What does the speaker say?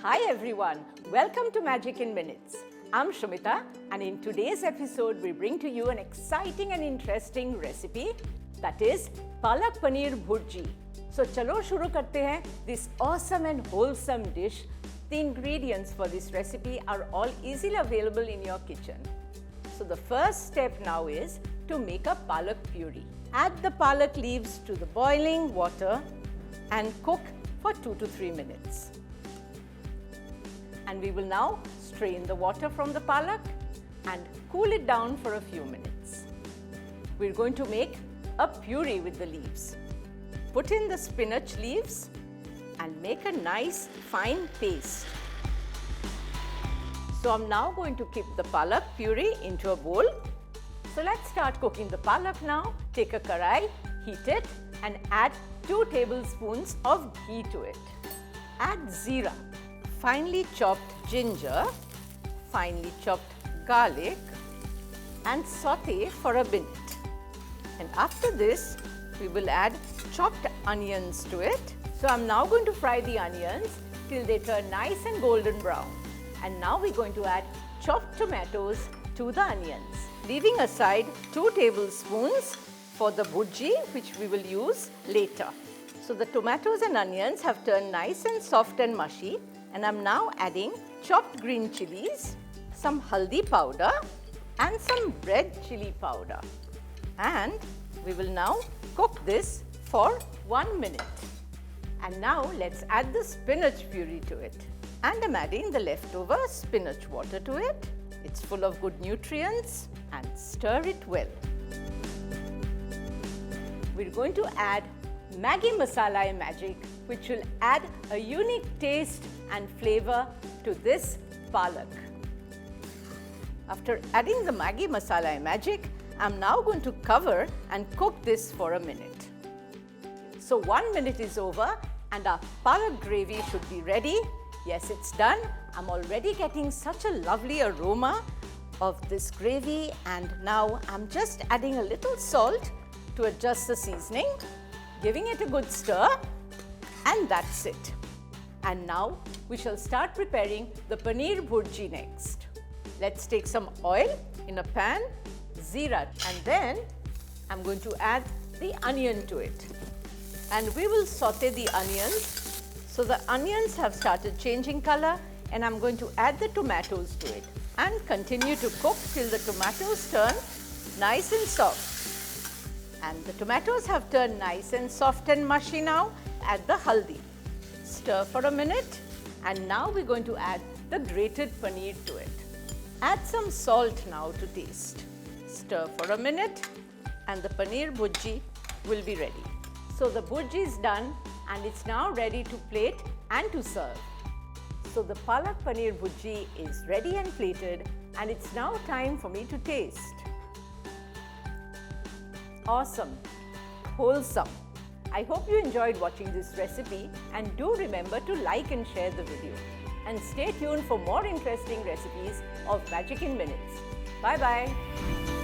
Hi everyone, welcome to Magic in Minutes. I'm Shumita and in today's episode we bring to you an exciting and interesting recipe that is Palak Paneer Bhurji. So chalo shuru karte hain this awesome and wholesome dish. The ingredients for this recipe are all easily available in your kitchen. So the first step now is to make a palak puree. Add the palak leaves to the boiling water and cook for 2 to 3 minutes. And we will now strain the water from the palak and cool it down for a few minutes. We're going to make a puree with the leaves. Put in the spinach leaves and make a nice fine paste. So I'm now going to keep the palak puree into a bowl. So let's start cooking the palak now. Take a karai, heat it and add 2 tablespoons of ghee to it. Add zeera, finely chopped ginger, finely chopped garlic and saute for a minute. And after this, we will add chopped onions to it. So I'm now going to fry the onions till they turn nice and golden brown. And now we're going to add chopped tomatoes to the onions, leaving aside 2 tablespoons for the bhurji, which we will use later. So the tomatoes and onions have turned nice and soft and mushy. And I'm now adding chopped green chilies, some haldi powder and some red chili powder. And we will now cook this for 1 minute. And now let's add the spinach puree to it. And I'm adding the leftover spinach water to it. It's full of good nutrients and stir it well. We're going to add Maggi Masala Magic, which will add a unique taste and flavor to this palak. After adding the Maggi Masala Magic, I'm now going to cover and cook this for a minute. So 1 minute is over and our palak gravy should be ready. Yes, it's done. I'm already getting such a lovely aroma of this gravy, and now I'm just adding a little salt to adjust the seasoning, giving it a good stir, and that's it. And now we shall start preparing the paneer bhurji next. Let's take some oil in a pan, zeera, and then I'm going to add the onion to it. And we will saute the onions. So the onions have started changing color, and I'm going to add the tomatoes to it and continue to cook till the tomatoes turn nice and soft. And the tomatoes have turned nice and soft and mushy now. Add the haldi. Stir for a minute, and now we're going to add the grated paneer to it. Add some salt now to taste. Stir for a minute and the paneer bhurji will be ready. So the bhurji is done and it's now ready to plate and to serve. So the palak paneer bhurji is ready and plated, and it's now time for me to taste. Awesome, wholesome. I hope you enjoyed watching this recipe, and do remember to like and share the video. And stay tuned for more interesting recipes of Magic in Minutes. Bye-bye.